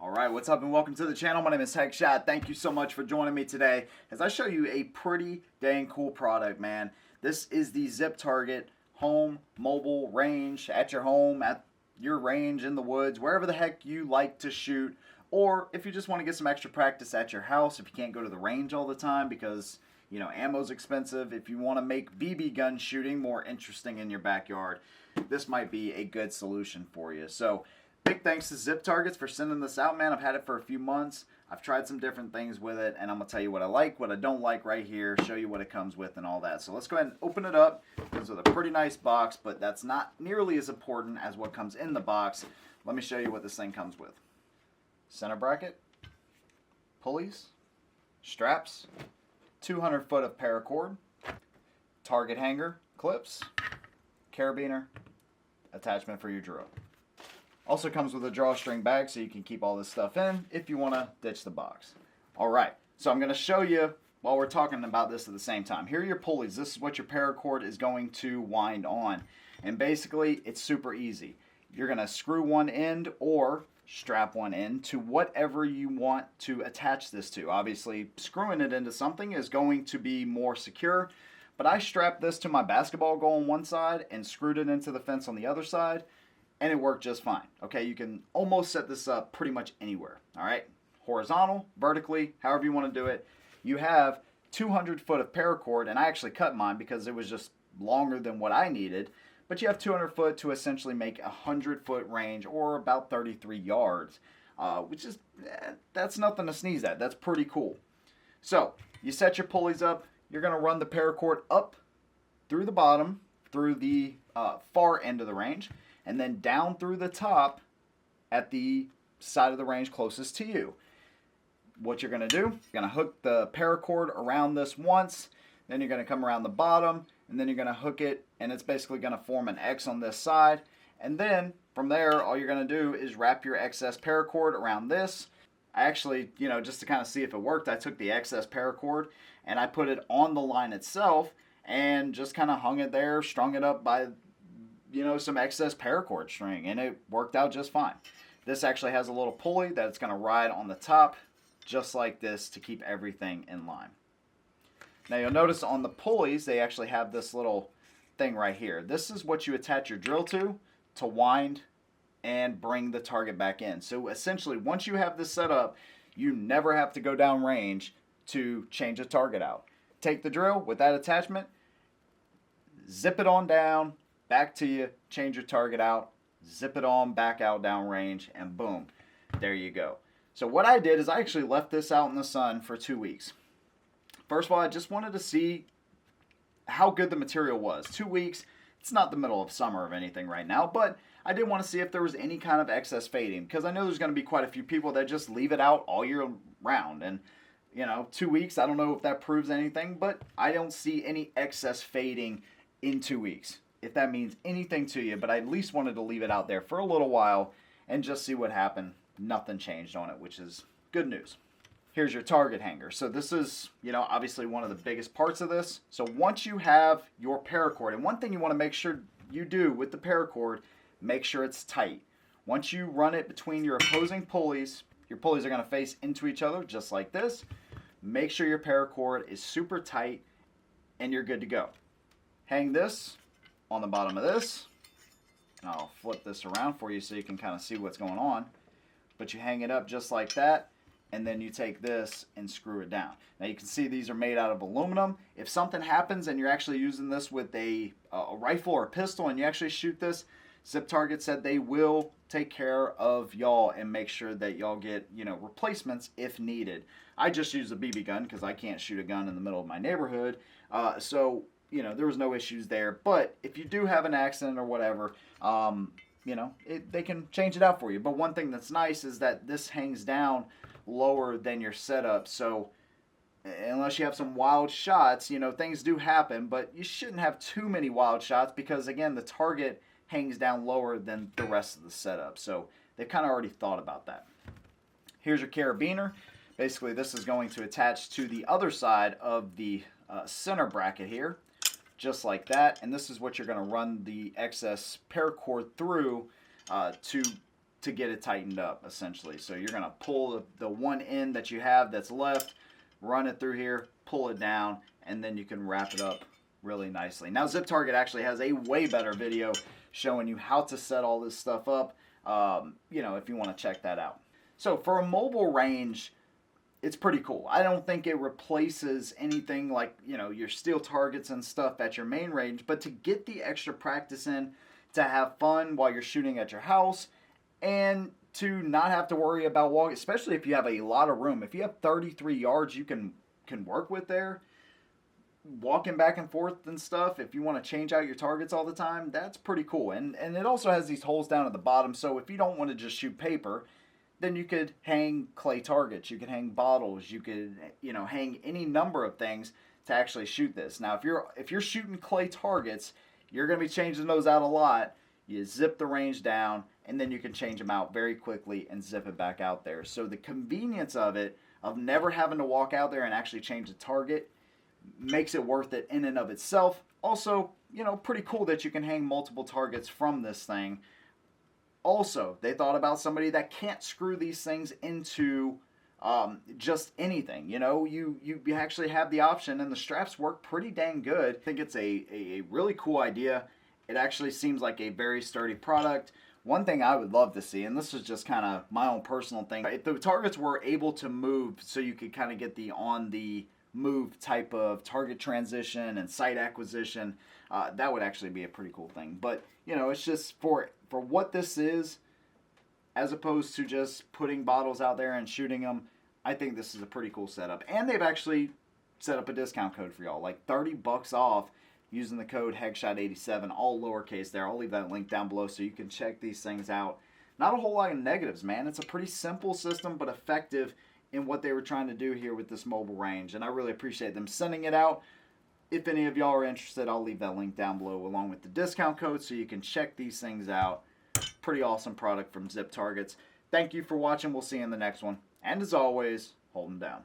Alright, what's up and welcome to the channel. My name is Hegshot. Thank you so much for joining me today as I show you a pretty dang cool product, man. This is the Zip Target home mobile range at your home, at your range, in the woods, wherever the heck you like to shoot. Or if you just want to get some extra practice at your house, if you can't go to the range all the time because, you know, ammo's expensive. If you want to make BB gun shooting more interesting in your backyard, this might be a good solution for you. So, big thanks to Zip Targets for sending this out, man. I've had it for a few months. I've tried some different things with it, and I'm going to tell you what I like, what I don't like right here, show you what it comes with and all that. So let's go ahead and open it up. It comes with a pretty nice box, but that's not nearly as important as what comes in the box. Let me show you what this thing comes with. Center bracket, pulleys, straps, 200 foot of paracord, target hanger, clips, carabiner, attachment for your drill. Also comes with a drawstring bag so you can keep all this stuff in if you want to ditch the box. Alright, so I'm going to show you while we're talking about this at the same time. Here are your pulleys. This is what your paracord is going to wind on. And basically, it's super easy. You're going to screw one end or strap one end to whatever you want to attach this to. Obviously, screwing it into something is going to be more secure. But I strapped this to my basketball goal on one side and screwed it into the fence on the other side. And it worked just fine. Okay, you can almost set this up pretty much anywhere. All right, horizontal, vertically, however you want to do it. You have 200 foot of paracord, and I actually cut mine because it was just longer than what I needed. But you have 200 foot to essentially make a 100 foot range, or about 33 yards, which is, that's nothing to sneeze at. That's pretty cool. So you set your pulleys up. You're going to run the paracord up through the bottom, through the far end of the range, and then down through the top at the side of the range closest to you. What you're going to do, you're going to hook the paracord around this once, then you're going to come around the bottom, and then you're going to hook it, and it's basically going to form an X on this side. And then from there, all you're going to do is wrap your excess paracord around this. I actually, you know, just to kind of see if it worked, I took the excess paracord and I put it on the line itself and just kind of hung it there, strung it up by, you know, some excess paracord string, and it worked out just fine. This actually has a little pulley that it's going to ride on the top just like this to keep everything in line. Now you'll notice on the pulleys they actually have this little thing right here. This is what you attach your drill to wind and bring the target back in. So essentially once you have this set up, you never have to go down range to change a target out. Take the drill with that attachment, zip it on down, back to you, change your target out, zip it on back out downrange, and boom, there you go. So what I did is I actually left this out in the sun for 2 weeks. First of all, I just wanted to see how good the material was. 2 weeks, it's not the middle of summer or anything right now, but I did want to see if there was any kind of excess fading, because I know there's going to be quite a few people that just leave it out all year round. And you know, 2 weeks, I don't know if that proves anything, but I don't see any excess fading in 2 weeks, if that means anything to you. But I at least wanted to leave it out there for a little while and just see what happened. Nothing changed on it, which is good news. Here's your target hanger. So this is, you know, obviously one of the biggest parts of this. So once you have your paracord, and one thing you want to make sure you do with the paracord, make sure it's tight. Once you run it between your opposing pulleys, your pulleys are going to face into each other just like this. Make sure your paracord is super tight and you're good to go. Hang this on the bottom of this, and I'll flip this around for you so you can kind of see what's going on. But you hang it up just like that, and then you take this and screw it down. Now you can see these are made out of aluminum. If something happens and you're actually using this with a rifle or a pistol and you actually shoot this, Zip Target said they will take care of y'all and make sure that y'all get, you know, replacements if needed. I just use a BB gun because I can't shoot a gun in the middle of my neighborhood. So, you know, there was no issues there. But if you do have an accident or whatever, you know, they can change it out for you. But one thing that's nice is that this hangs down lower than your setup. So unless you have some wild shots, you know, things do happen. But you shouldn't have too many wild shots because, again, the target hangs down lower than the rest of the setup. So they've kind of already thought about that. Here's your carabiner. Basically, this is going to attach to the other side of the center bracket here, just like that. And this is what you're going to run the excess paracord through to to get it tightened up, essentially. So you're going to pull the one end that you have that's left, run it through here, pull it down, and then you can wrap it up really nicely. Now, Zip Target actually has a way better video showing you how to set all this stuff up, you know, if you want to check that out. So for a mobile range, it's pretty cool. I don't think it replaces anything like, you know, your steel targets and stuff at your main range, but to get the extra practice in, to have fun while you're shooting at your house, and to not have to worry about walking, especially if you have a lot of room. If you have 33 yards you can work with there, walking back and forth and stuff, if you want to change out your targets all the time, that's pretty cool. And it also has these holes down at the bottom, so if you don't want to just shoot paper, then you could hang clay targets, you could hang bottles, you could, you know, hang any number of things to actually shoot this. Now, if you're shooting clay targets, you're going to be changing those out a lot. You zip the range down, and then you can change them out very quickly and zip it back out there. So the convenience of it, of never having to walk out there and actually change the target, makes it worth it in and of itself. Also, you know, pretty cool that you can hang multiple targets from this thing. Also, they thought about somebody that can't screw these things into just anything. You know, you actually have the option, and the straps work pretty dang good. I think it's a really cool idea. It actually seems like a very sturdy product. One thing I would love to see, and this is just kind of my own personal thing, if the targets were able to move so you could kind of get the on the move type of target transition and sight acquisition, that would actually be a pretty cool thing. But, you know, it's just for what this is, as opposed to just putting bottles out there and shooting them, I think this is a pretty cool setup. And they've actually set up a discount code for y'all, like $30 off using the code Hegshot87, all lowercase there. I'll leave that link down below so you can check these things out. Not a whole lot of negatives, man. It's a pretty simple system, but effective in what they were trying to do here with this mobile range. And I really appreciate them sending it out. If any of y'all are interested, I'll leave that link down below along with the discount code so you can check these things out. Pretty awesome product from Zip Targets. Thank you for watching. We'll see you in the next one. And as always, hold them down.